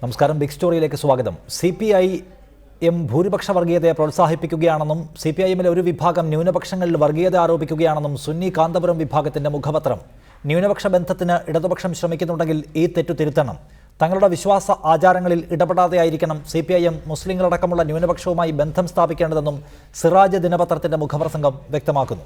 നമസ്കാരം. ബിഗ് സ്റ്റോറിയിലേക്ക് സ്വാഗതം. CPIM ഭൂരിപക്ഷ വർഗീയതയെ പ്രോത്സാഹിപ്പിക്കുകയാണെന്നും CPIMലെ ഒരു വിഭാഗം ന്യൂനപക്ഷങ്ങളിൽ വർഗീയത ആരോപിക്കുകയാണെന്നും സുന്നി കാന്തപുരം വിഭാഗത്തിന്റെ മുഖപത്രം. ന്യൂനപക്ഷ ബന്ധത്തിന് ഇടതുപക്ഷം ശ്രമിക്കുന്നുണ്ടെങ്കിൽ ഈ തെറ്റു തിരുത്തണം. തങ്ങളുടെ വിശ്വാസ ആചാരങ്ങളിൽ ഇടപെടാതെയായിരിക്കണം CPIM മുസ്ലിങ്ങളടക്കമുള്ള ന്യൂനപക്ഷവുമായി ബന്ധം സ്ഥാപിക്കേണ്ടതെന്നും സിറാജ് ദിനപത്രത്തിന്റെ മുഖപ്രസംഗം വ്യക്തമാക്കുന്നു.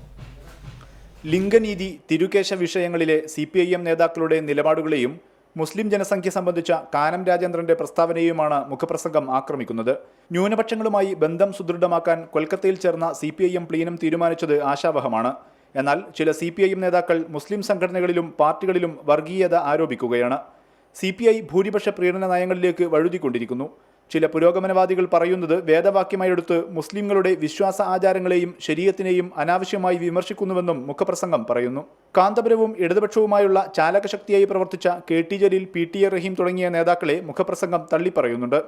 ലിംഗനീതി, തിരുകേശ വിഷയങ്ങളിലെ CPIM നേതാക്കളുടെ നിലപാടുകളെയും മുസ്ലിം ജനസംഖ്യ സംബന്ധിച്ച കാനം രാജേന്ദ്രന്റെ പ്രസ്താവനയുമാണ് മുഖപ്രസംഗം ആക്രമിക്കുന്നത്. ന്യൂനപക്ഷങ്ങളുമായി ബന്ധം സുദൃഢമാക്കാൻ കൊൽക്കത്തയിൽ ചേർന്ന CPIM പ്ലീനം തീരുമാനിച്ചത് ആശാവഹമാണ്. എന്നാൽ ചില CPIM നേതാക്കൾ മുസ്ലിം സംഘടനകളിലും പാർട്ടികളിലും വർഗീയത ആരോപിക്കുകയാണ്. CPI ഭൂരിപക്ഷ പ്രീണന നയങ്ങളിലേക്ക് വഴുതിക്കൊണ്ടിരിക്കുന്നു. ചില പുരോഗമനവാദികൾ പറയുന്നത് വേദവാക്യമായി എടുത്ത് മുസ്ലിങ്ങളുടെ വിശ്വാസ ആചാരങ്ങളെയും ശരീഅത്തിനെയും അനാവശ്യമായി വിമർശിക്കുന്നുവെന്നും മുഖപ്രസംഗം പറയുന്നു. കാന്തപുരവും ഇടതുപക്ഷവുമായുള്ള ചാലകശക്തിയായി പ്രവർത്തിച്ച KT ജലീൽ, PT റഹീം തുടങ്ങിയ നേതാക്കളെ മുഖപ്രസംഗം തള്ളിപ്പറയുന്നുണ്ട്.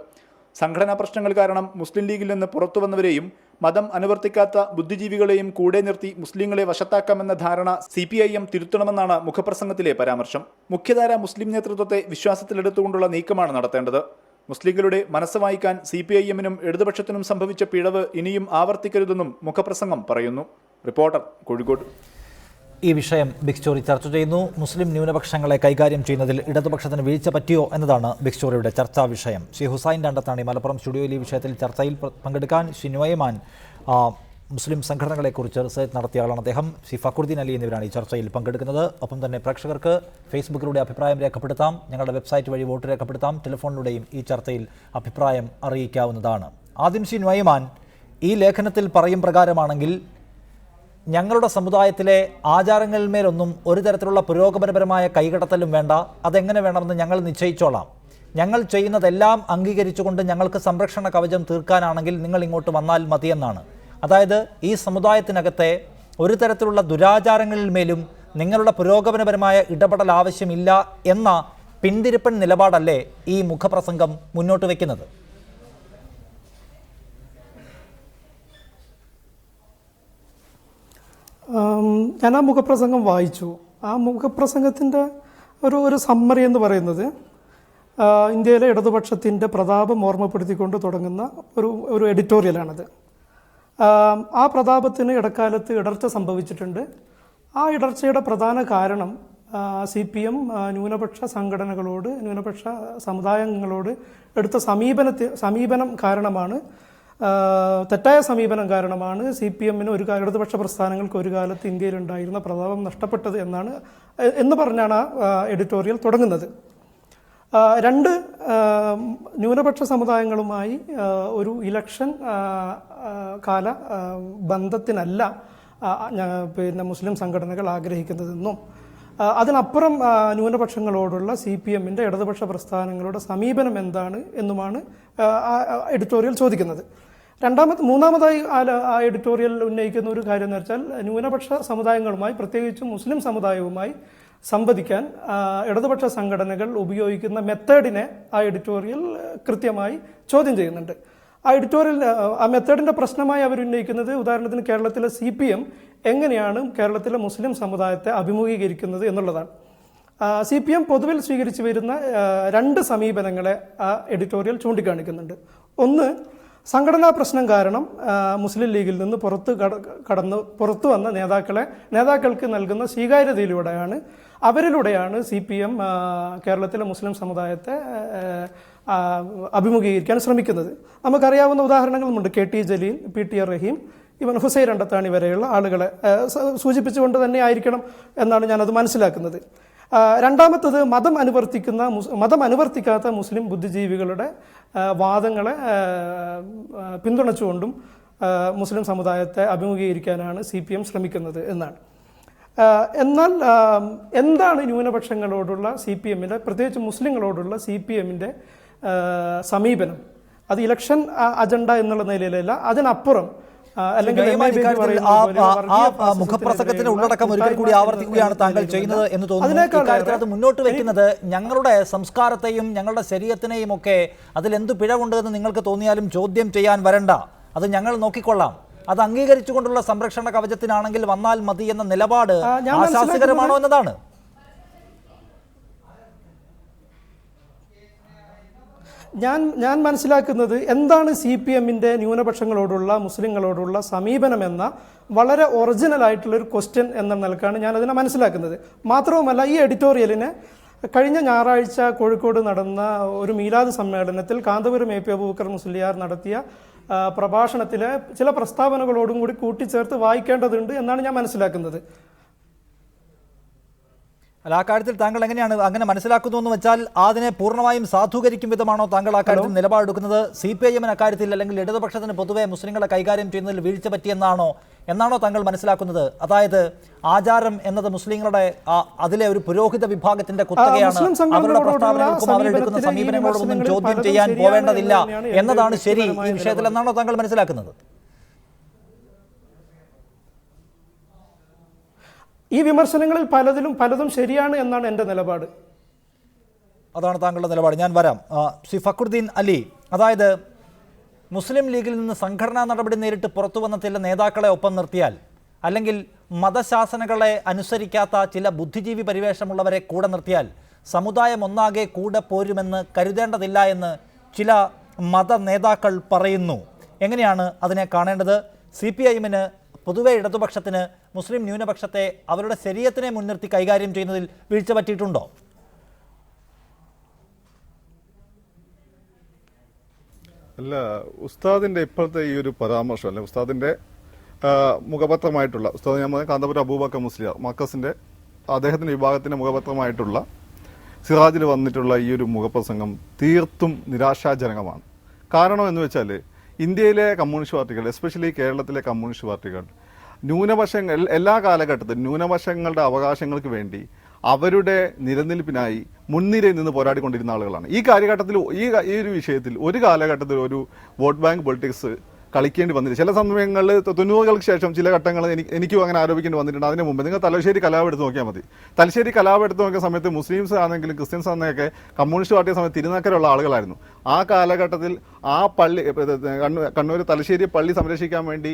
സംഘടനാ പ്രശ്നങ്ങൾ കാരണം മുസ്ലിം ലീഗിൽ നിന്ന് പുറത്തുവന്നവരെയും മതം അനുവർത്തിക്കാത്ത ബുദ്ധിജീവികളെയും കൂടെ നിർത്തി മുസ്ലിങ്ങളെ വശത്താക്കാമെന്ന ധാരണ CPIM തിരുത്തണമെന്നാണ് മുഖപ്രസംഗത്തിലെ പരാമർശം. മുഖ്യധാര മുസ്ലിം നേതൃത്വത്തെ വിശ്വാസത്തിലെടുത്തുകൊണ്ടുള്ള നീക്കമാണ് നടത്തേണ്ടത്. മുസ്ലിങ്ങളുടെ മനസ്സ് വായിക്കാൻ CPIMനും ഇടതുപക്ഷത്തിനും സംഭവിച്ച പിഴവ് ഇനിയും ആവർത്തിക്കരുതെന്നും മുഖപ്രസംഗം പറയുന്നു. റിപ്പോർട്ടർ, കോഴിക്കോട്. ഈ വിഷയം ബിഗ് സ്റ്റോറി ചർച്ച ചെയ്യുന്നു. മുസ്ലിം ന്യൂനപക്ഷങ്ങളെ കൈകാര്യം ചെയ്യുന്നതിൽ ഇടതുപക്ഷത്തിന് വീഴ്ച പറ്റിയോ എന്നതാണ് ബിഗ് സ്റ്റോറിയുടെ ചർച്ചാ വിഷയം. ശ്രീ ഹുസൈൻ രണ്ടത്താണി മലപ്പുറം സ്റ്റുഡിയോയിൽ ഈ വിഷയത്തിൽ ചർച്ചയിൽ പങ്കെടുക്കാൻ. ശ്രീ നുഐമാൻ മുസ്ലിം സംഘടനകളെക്കുറിച്ച് റിസർച്ച് നടത്തിയ ആളാണ് അദ്ദേഹം. ശ്രീ ഫക്രുദ്ദീൻ അലി എന്നിവരാണ് ഈ ചർച്ചയിൽ പങ്കെടുക്കുന്നത്. ഒപ്പം തന്നെ പ്രേക്ഷകർക്ക് ഫേസ്ബുക്കിലൂടെ അഭിപ്രായം രേഖപ്പെടുത്താം, ഞങ്ങളുടെ വെബ്സൈറ്റ് വഴി വോട്ട് രേഖപ്പെടുത്താം, ടെലിഫോണിലൂടെയും ഈ ചർച്ചയിൽ അഭിപ്രായം അറിയിക്കാവുന്നതാണ്. ആദ്യം ശ്രീ നുഐമാൻ, ഈ ലേഖനത്തിൽ പറയും പ്രകാരമാണെങ്കിൽ ഞങ്ങളുടെ സമുദായത്തിലെ ആചാരങ്ങളിന്മേലൊന്നും ഒരു തരത്തിലുള്ള പുരോഗമനപരമായ കൈകടത്തലും വേണ്ട, അതെങ്ങനെ വേണമെന്ന് ഞങ്ങൾ നിശ്ചയിച്ചോളാം. ഞങ്ങൾ ചെയ്യുന്നതെല്ലാം അംഗീകരിച്ചുകൊണ്ട് ഞങ്ങൾക്ക് സംരക്ഷണ കവചം തീർക്കാനാണെങ്കിൽ നിങ്ങൾ ഇങ്ങോട്ട് വന്നാൽ മതിയെന്നാണ്. അതായത് ഈ സമുദായത്തിനകത്തെ ഒരു തരത്തിലുള്ള ദുരാചാരങ്ങളിൽ മേലും നിങ്ങളുടെ പുരോഗമനപരമായ ഇടപെടൽ ആവശ്യമില്ല എന്ന പിന്തിരിപ്പൻ നിലപാടല്ലേ ഈ മുഖപ്രസംഗം മുന്നോട്ട് വയ്ക്കുന്നത്? ഞാൻ ആ മുഖപ്രസംഗം വായിച്ചു. ആ മുഖപ്രസംഗത്തിൻ്റെ ഒരു സമ്മറി എന്ന് പറയുന്നത് ഇന്ത്യയിലെ ഇടതുപക്ഷത്തിൻ്റെ പ്രതാപം ഓർമ്മപ്പെടുത്തിക്കൊണ്ട് തുടങ്ങുന്ന ഒരു എഡിറ്റോറിയലാണത്. ആ പ്രതാപത്തിന് ഇടക്കാലത്ത് ഇടർച്ച സംഭവിച്ചിട്ടുണ്ട്. ആ ഇടർച്ചയുടെ പ്രധാന കാരണം CPM ന്യൂനപക്ഷ സംഘടനകളോട്, ന്യൂനപക്ഷ സമുദായങ്ങളോട് എടുത്ത സമീപനം കാരണമാണ്. തെറ്റായ സമീപനം കാരണമാണ് CPMന് ഇടതുപക്ഷ പ്രസ്ഥാനങ്ങൾക്ക് ഒരു കാലത്ത് ഇന്ത്യയിലുണ്ടായിരുന്ന പ്രതാപം നഷ്ടപ്പെട്ടത് എന്ന് പറഞ്ഞാണ് ആ എഡിറ്റോറിയൽ തുടങ്ങുന്നത്. രണ്ട് ന്യൂനപക്ഷ സമുദായങ്ങളുമായി ഒരു ഇലക്ഷൻ കാല ബന്ധത്തിനല്ല മുസ്ലിം സംഘടനകൾ ആഗ്രഹിക്കുന്നതെന്നും അതിനപ്പുറം ന്യൂനപക്ഷങ്ങളോടുള്ള CPMന്റെ ഇടതുപക്ഷ പ്രസ്ഥാനങ്ങളുടെ സമീപനം എന്താണ് എന്നുമാണ് എഡിറ്റോറിയൽ ചോദിക്കുന്നത്. മൂന്നാമതായി ആ എഡിറ്റോറിയൽ ഉന്നയിക്കുന്ന ഒരു കാര്യം എന്ന് വെച്ചാൽ ന്യൂനപക്ഷ സമുദായങ്ങളുമായി, പ്രത്യേകിച്ചും മുസ്ലിം സമുദായവുമായി സംവദിക്കാൻ ഇടതുപക്ഷ സംഘടനകൾ ഉപയോഗിക്കുന്ന മെത്തേഡിനെ ആ എഡിറ്റോറിയൽ കൃത്യമായി ചോദ്യം ചെയ്യുന്നുണ്ട്. ആ മെത്തേഡിൻ്റെ പ്രശ്നമായി അവർ ഉന്നയിക്കുന്നത്, ഉദാഹരണത്തിന് കേരളത്തിലെ CPM എങ്ങനെയാണ് കേരളത്തിലെ മുസ്ലിം സമുദായത്തെ അഭിമുഖീകരിക്കുന്നത് എന്നുള്ളതാണ്. CPM പൊതുവിൽ സ്വീകരിച്ചു വരുന്ന രണ്ട് സമീപനങ്ങളെ ആ എഡിറ്റോറിയൽ ചൂണ്ടിക്കാണിക്കുന്നുണ്ട്. ഒന്ന്, സംഘടനാ പ്രശ്നം കാരണം മുസ്ലിം ലീഗിൽ നിന്ന് പുറത്തു വന്ന നേതാക്കൾക്ക് നൽകുന്ന സ്വീകാര്യതയിലൂടെയാണ്, അവരിലൂടെയാണ് CPM കേരളത്തിലെ മുസ്ലിം സമുദായത്തെ അഭിമുഖീകരിക്കാൻ ശ്രമിക്കുന്നത്. നമുക്കറിയാവുന്ന ഉദാഹരണങ്ങളുമുണ്ട്. KT ജലീൽ, PT റഹീം, ഇവൻ ഹുസൈൻ രണ്ടത്താണി വരെയുള്ള ആളുകളെ സൂചിപ്പിച്ചുകൊണ്ട് തന്നെ ആയിരിക്കണം എന്നാണ് ഞാനത് മനസ്സിലാക്കുന്നത്. രണ്ടാമത്തത്, മതം അനുവർത്തിക്കാത്ത മുസ്ലിം ബുദ്ധിജീവികളുടെ വാദങ്ങളെ പിന്തുണച്ചുകൊണ്ടും മുസ്ലിം സമുദായത്തെ അഭിമുഖീകരിക്കാനാണ് CPM ശ്രമിക്കുന്നത് എന്നാണ്. എന്നാൽ എന്താണ് ന്യൂനപക്ഷങ്ങളോടുള്ള CPMന്റെ, പ്രത്യേകിച്ച് മുസ്ലിങ്ങളോടുള്ള CPMന്റെ സമീപനം? അത് ഇലക്ഷൻ അജണ്ട എന്നുള്ള നിലയിലല്ല, അതിനപ്പുറം മുഖപ്രസംഗത്തിന്റെ ഉള്ളടക്കം ഒരിക്കൽ കൂടി ആവർത്തിക്കുകയാണ് താങ്കൾ ചെയ്യുന്നത് എന്ന് തോന്നുന്നു. അത് മുന്നോട്ട് വെക്കുന്നത് ഞങ്ങളുടെ സംസ്കാരത്തെയും ഞങ്ങളുടെ ശരീരത്തിനെയും ഒക്കെ അതിലെന്ത് പിഴവുണ്ടെന്ന് നിങ്ങൾക്ക് തോന്നിയാലും ചോദ്യം ചെയ്യാൻ വരണ്ട, അത് ഞങ്ങൾ നോക്കിക്കൊള്ളാം, അത് അംഗീകരിച്ചുകൊണ്ടുള്ള സംരക്ഷണ കവചത്തിനാണെങ്കിൽ വന്നാൽ മതി എന്ന നിലപാട് ആശാസ്യകരമാണോ എന്നതാണ്. ഞാൻ മനസ്സിലാക്കുന്നത് എന്താണ് CPM-ന്റെ ന്യൂനപക്ഷങ്ങളോടുള്ള മുസ്ലിങ്ങളോടുള്ള സമീപനമെന്ന വളരെ ഒറിജിനൽ ആയിട്ടുള്ളൊരു ക്വസ്റ്റ്യൻ എന്ന നിലക്കാണ് ഞാൻ അതിനെ മനസ്സിലാക്കുന്നത്. മാത്രവുമല്ല, ഈ എഡിറ്റോറിയലിനെ കഴിഞ്ഞ ഞായറാഴ്ച കോഴിക്കോട് നടന്ന ഒരു മീലാദ് സമ്മേളനത്തിൽ കാന്തപുരം AP അബൂബക്കർ മുസ്ലിയാർ നടത്തിയ പ്രഭാഷണത്തിലെ ചില പ്രസ്താവനകളോടും കൂടി കൂട്ടിച്ചേർത്ത് വായിക്കേണ്ടതുണ്ട് എന്നാണ് ഞാൻ മനസ്സിലാക്കുന്നത്. അല്ല, ആ കാര്യത്തിൽ താങ്കൾ എങ്ങനെയാണ് അങ്ങനെ മനസ്സിലാക്കുന്നു എന്ന് വെച്ചാൽ അതിനെ പൂർണ്ണമായും സാധൂകരിക്കും വിധമാണോ താങ്കൾ ആ കാര്യത്തിൽ നിലപാടെടുക്കുന്നത്? CPIM-ന് അക്കാര്യത്തിൽ അല്ലെങ്കിൽ ഇടതുപക്ഷത്തിന് പൊതുവെ മുസ്ലിങ്ങളെ കൈകാര്യം ചെയ്യുന്നതിൽ വീഴ്ച എന്നാണോ താങ്കൾ മനസ്സിലാക്കുന്നത്? അതായത് ആചാരം എന്നത് മുസ്ലിങ്ങളുടെ അതിലെ ഒരു പുരോഹിത വിഭാഗത്തിന്റെ കുത്തകയാണ്, അവരുടെ പ്രസ്താവനകൾക്കും അവരെടുക്കുന്ന സമീപനങ്ങളോടും ഒന്നും ചോദ്യം ചെയ്യാൻ പോവേണ്ടതില്ല എന്നതാണ് ശരി ഈ വിഷയത്തിൽ എന്നാണോ താങ്കൾ മനസ്സിലാക്കുന്നത്? ഈ വിമർശനങ്ങളിൽ പലതും ശരിയാണ് എന്നാണ് എൻ്റെ നിലപാട്. അതാണ് താങ്കളുടെ നിലപാട്. ഞാൻ വരാം. ശ്രീ ഫക്രുദ്ദീൻ അലി, അതായത് മുസ്ലിം ലീഗിൽ നിന്ന് സംഘടനാ നടപടി നേരിട്ട് പുറത്തു വന്ന ചില നേതാക്കളെ ഒപ്പം നിർത്തിയാൽ, അല്ലെങ്കിൽ മതശാസനകളെ അനുസരിക്കാത്ത ചില ബുദ്ധിജീവി പരിവേഷമുള്ളവരെ കൂടെ നിർത്തിയാൽ സമുദായം ഒന്നാകെ കൂടെ പോരുമെന്ന് കരുതേണ്ടതില്ല എന്ന് ചില മത നേതാക്കൾ പറയുന്നു. എങ്ങനെയാണ് അതിനെ കാണേണ്ടത്? CPIM-ന് പൊതുവെ ഇടതുപക്ഷത്തിന് മുസ്ലിം ന്യൂനപക്ഷത്തെ അവരുടെ ശരീഅത്തിനെ മുൻനിർത്തി കൈകാര്യം ചെയ്യുന്നതിൽ വീഴ്ച പറ്റിയിട്ടുണ്ടോ? അല്ല, ഉസ്താദിൻ്റെ ഇപ്പോഴത്തെ ഈ ഒരു പരാമർശം, അല്ലെ ഉസ്താദിൻ്റെ മുഖപത്രമായിട്ടുള്ള ഉസ്താദ് ഞാൻ കാന്തപുരം അബൂബക്കർ മുസ്ലിയാർ മർക്കസിൻ്റെ അദ്ദേഹത്തിൻ്റെ വിഭാഗത്തിൻ്റെ മുഖപത്രമായിട്ടുള്ള സിറാജിൽ വന്നിട്ടുള്ള ഈ ഒരു മുഖപ്രസംഗം തീർത്തും നിരാശാജനകമാണ്. കാരണം എന്ന് വെച്ചാൽ ഇന്ത്യയിലെ കമ്മ്യൂണിസ്റ്റ് പാർട്ടികൾ, എസ്പെഷ്യലി കേരളത്തിലെ കമ്മ്യൂണിസ്റ്റ് പാർട്ടികൾ ന്യൂനപക്ഷങ്ങൾ എല്ലാ കാലഘട്ടത്തിലും ന്യൂനപക്ഷങ്ങളുടെ അവകാശങ്ങൾക്ക് വേണ്ടി അവരുടെ നിലനിൽപ്പിനായി മുൻനിരയിൽ നിന്ന് പോരാടിക്കൊണ്ടിരുന്ന ആളുകളാണ്. ഈ കാലഘട്ടത്തിൽ ഈ ഒരു വിഷയത്തിൽ ഒരു കാലഘട്ടത്തിൽ ഒരു വോട്ട് ബാങ്ക് പൊളിറ്റിക്സ് കളിക്കേണ്ടി വന്നില്ല. ചില സമയങ്ങളിൽ 90-കൾക്ക് ശേഷം ചില ഘട്ടങ്ങൾ എനിക്കും അങ്ങനെ ആരോപിക്കേണ്ടി വന്നിട്ടുണ്ട്. അതിന് മുമ്പ് നിങ്ങൾ തലശ്ശേരി കലാപം എടുത്ത് നോക്കിയാൽ മതി. തലശ്ശേരി കലാപം എടുത്ത് നോക്കിയ സമയത്ത് മുസ്ലിംസ് ആണെങ്കിലും ക്രിസ്ത്യൻസ് ആണെന്നൊക്കെ കമ്മ്യൂണിസ്റ്റ് പാർട്ടിയെ സമയത്ത് തിരുനക്കരയുള്ള ആളുകളായിരുന്നു. ആ കാലഘട്ടത്തിൽ ആ പള്ളി കണ്ണൂർ തലശ്ശേരി പള്ളി സംരക്ഷിക്കാൻ വേണ്ടി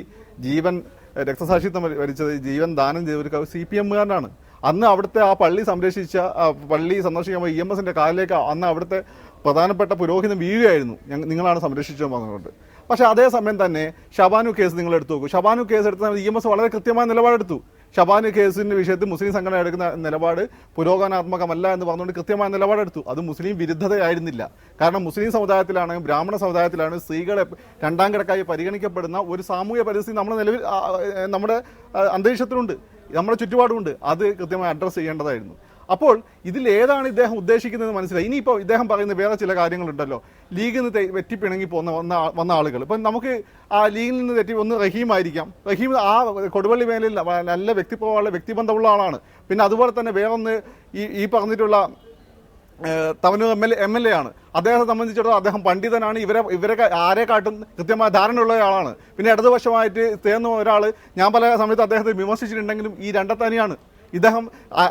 രക്തസാക്ഷിത്വം വരിച്ചത്, ജീവൻ ദാനം ചെയ്ത ഒരു CPM-കാരനാണ്. അന്ന് അവിടുത്തെ ആ പള്ളി പള്ളി സന്ദർശിക്കാൻ EMS-ന്റെ കാലിലേക്ക് അന്ന് അവിടുത്തെ പ്രധാനപ്പെട്ട പുരോഹിതൻ വീഴുകയായിരുന്നു, നിങ്ങളാണ് സംരക്ഷിച്ചത് പറഞ്ഞുകൊണ്ട്. പക്ഷേ അതേസമയം തന്നെ ഷബാനു കേസ് നിങ്ങൾ എടുത്തു നോക്കൂ. ഷബാനു കേസ് എടുത്ത EMS വളരെ കൃത്യമായ നിലപാടെടുത്തു. ഷബാനു കേസിന്റെ വിഷയത്തിൽ മുസ്ലിം സംഘടന എടുക്കുന്ന നിലപാട് പുരോഗമനാത്മകമല്ല എന്ന് പറഞ്ഞുകൊണ്ട് കൃത്യമായ നിലപാടെടുത്തു. അത് മുസ്ലിം വിരുദ്ധതയായിരുന്നില്ല. കാരണം മുസ്ലിം സമുദായത്തിലാണെങ്കിൽ ബ്രാഹ്മണ സമുദായത്തിലാണ് സ്ത്രീകളെ രണ്ടാം കിടക്കായി പരിഗണിക്കപ്പെടുന്ന ഒരു സാമൂഹ്യ പരിസ്ഥിതി നമ്മുടെ അന്തരീക്ഷത്തിലുണ്ട്, നമ്മുടെ ചുറ്റുപാടുമുണ്ട്. അത് കൃത്യമായി അഡ്രസ്സ് ചെയ്യേണ്ടതായിരുന്നു. അപ്പോൾ ഇതിൽ ഏതാണ് ഇദ്ദേഹം ഉദ്ദേശിക്കുന്നത് മനസ്സിലായി. ഇനിയിപ്പോൾ ഇദ്ദേഹം പറയുന്ന വേറെ ചില കാര്യങ്ങളുണ്ടല്ലോ, ലീഗിൽ നിന്ന് വെറ്റിപ്പിണങ്ങി വന്ന ആളുകൾ. ഇപ്പം നമുക്ക് ആ ലീഗിൽ നിന്ന് തെറ്റി ഒന്ന് റഹീം ആയിരിക്കാം. റഹീം ആ കൊടുവള്ളി മേലിൽ നല്ല വ്യക്തിബന്ധമുള്ള ആളാണ്. പിന്നെ അതുപോലെ തന്നെ വേറൊന്ന് ഈ പറഞ്ഞിട്ടുള്ള തവനൂർ MLA ആണ്. അദ്ദേഹത്തെ സംബന്ധിച്ചിടത്തോളം അദ്ദേഹം പണ്ഡിതനാണ്. ഇവരെ ആരെക്കാട്ടും കൃത്യമായ ധാരണയുള്ള ആളാണ്. പിന്നെ ഇടതുപക്ഷമായിട്ട് ചേർന്ന ഒരാൾ ഞാൻ പല സമയത്ത് അദ്ദേഹത്തെ വിമർശിച്ചിട്ടുണ്ടെങ്കിലും ഈ രണ്ടത്തനിയാണ്. ഇദ്ദേഹം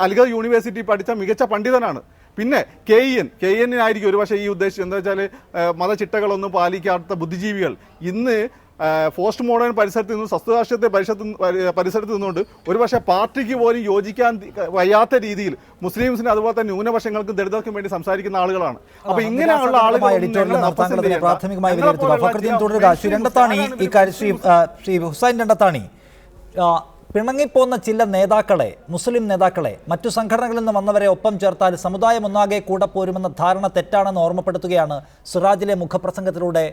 അലിഗഡ് യൂണിവേഴ്സിറ്റി പഠിച്ച മികച്ച പണ്ഡിതനാണ്. പിന്നെ KEN-നായിരിക്കും ഒരു പക്ഷേ ഈ ഉദ്ദേശിച്ചത് എന്താ വെച്ചാൽ മതചിട്ടകളൊന്നും പാലിക്കാത്ത ബുദ്ധിജീവികൾ ഇന്ന് പോസ്റ്റ് മോഡേൺ പരിസരത്ത് നിന്നും സസ്യരാഷ്ട്രീയത്തെ പരിസരത്ത് നിന്നുകൊണ്ട് ഒരുപക്ഷെ പാർട്ടിക്ക് പോലും യോജിക്കാൻ വയ്യാത്ത രീതിയിൽ മുസ്ലിംസിന് അതുപോലെ തന്നെ ന്യൂനപക്ഷങ്ങൾക്കും ദളിതർക്കും വേണ്ടി സംസാരിക്കുന്ന ആളുകളാണ്. അപ്പൊ ഇങ്ങനെയുള്ള പ്രാഥമികമായി ശ്രീ ഹുസൈൻ രണ്ടത്താണി, പിണങ്ങിപ്പോന്ന ചില നേതാക്കളെ, മുസ്ലിം നേതാക്കളെ മറ്റു സംഘടനകളിൽ നിന്ന് വന്നവരെ ഒപ്പം ചേർത്താൽ സമുദായം ഒന്നാകെ കൂടെ പോരുമെന്ന ധാരണ തെറ്റാണെന്ന് ഓർമ്മപ്പെടുത്തുകയാണ് സിറാജിലെ മുഖപ്രസംഗത്തിലൂടെ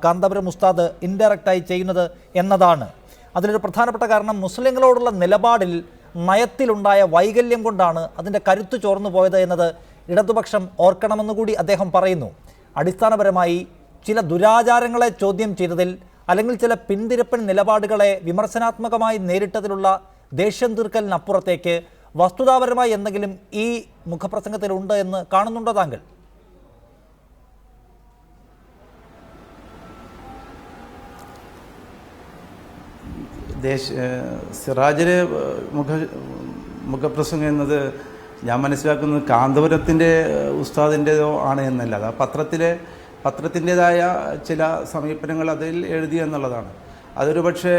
കാന്തപുരം ഉസ്താദ് ഇൻഡയറക്റ്റായി ചെയ്യുന്നത് എന്നതാണ്. അതിലൊരു പ്രധാനപ്പെട്ട കാരണം മുസ്ലിങ്ങളോടുള്ള നിലപാടിൽ നയത്തിലുണ്ടായ വൈകല്യം കൊണ്ടാണ് അതിൻ്റെ കരുത്ത് ചോർന്നു പോയത് എന്നത് ഇടതുപക്ഷം ഓർക്കണമെന്നുകൂടി അദ്ദേഹം പറയുന്നു. അടിസ്ഥാനപരമായി ചില ദുരാചാരങ്ങളെ ചോദ്യം ചെയ്തതിൽ അല്ലെങ്കിൽ ചില പിന്തിരപ്പൻ നിലപാടുകളെ വിമർശനാത്മകമായി നേരിട്ടതിലുള്ള ദേഷ്യം തീർക്കലിനപ്പുറത്തേക്ക് വസ്തുതാപരമായി എന്തെങ്കിലും ഈ മുഖപ്രസംഗത്തിലുണ്ട് എന്ന് കാണുന്നുണ്ടോ താങ്കൾ? സിറാജിലെ മുഖപ്രസംഗം എന്നത് ഞാൻ മനസ്സിലാക്കുന്നത് കാന്തപുരത്തിൻ്റെ ഉസ്താദിൻ്റെതോ ആണ് എന്നല്ല. അത് പത്രത്തിൻ്റെതായ ചില സമീപനങ്ങൾ അതിൽ എഴുതി എന്നുള്ളതാണ്. അതൊരു പക്ഷേ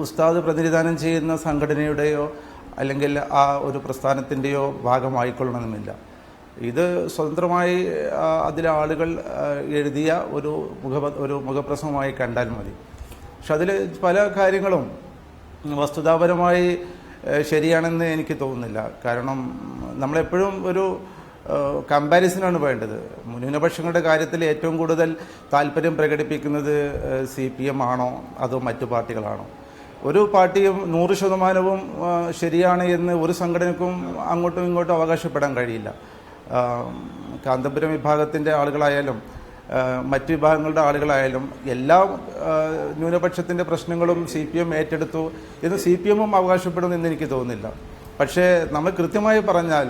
ഉസ്താദ് പ്രതിനിധാനം ചെയ്യുന്ന സംഘടനയുടെയോ അല്ലെങ്കിൽ ആ ഒരു പ്രസ്ഥാനത്തിൻ്റെയോ ഭാഗമായിക്കൊള്ളണമെന്നില്ല. ഇത് സ്വതന്ത്രമായി അതിലെ ആളുകൾ എഴുതിയ ഒരു മുഖപ്രസംഗമായി കണ്ടാൽ മതി. പക്ഷെ അതിൽ പല കാര്യങ്ങളും വസ്തുതാപരമായി ശരിയാണെന്ന് എനിക്ക് തോന്നുന്നില്ല. കാരണം നമ്മളെപ്പോഴും ഒരു കമ്പാരിസനാണ് വേണ്ടത്. ന്യൂനപക്ഷങ്ങളുടെ കാര്യത്തിൽ ഏറ്റവും കൂടുതൽ താല്പര്യം പ്രകടിപ്പിക്കുന്നത് CPM ആണോ അതോ മറ്റു പാർട്ടികളാണോ? ഒരു പാർട്ടിയും 100% ശരിയാണ് എന്ന് ഒരു സംഘടനയ്ക്കും അങ്ങോട്ടും ഇങ്ങോട്ടും അവകാശപ്പെടാൻ കഴിയില്ല. കാന്തപുരം വിഭാഗത്തിൻ്റെ ആളുകളായാലും മറ്റ് വിഭാഗങ്ങളുടെ ആളുകളായാലും എല്ലാ ന്യൂനപക്ഷത്തിൻ്റെ പ്രശ്നങ്ങളും CPM ഏറ്റെടുത്തു എന്ന് CPM അവകാശപ്പെടുമെന്ന് എനിക്ക് തോന്നുന്നില്ല. പക്ഷേ നമ്മൾ കൃത്യമായി പറഞ്ഞാൽ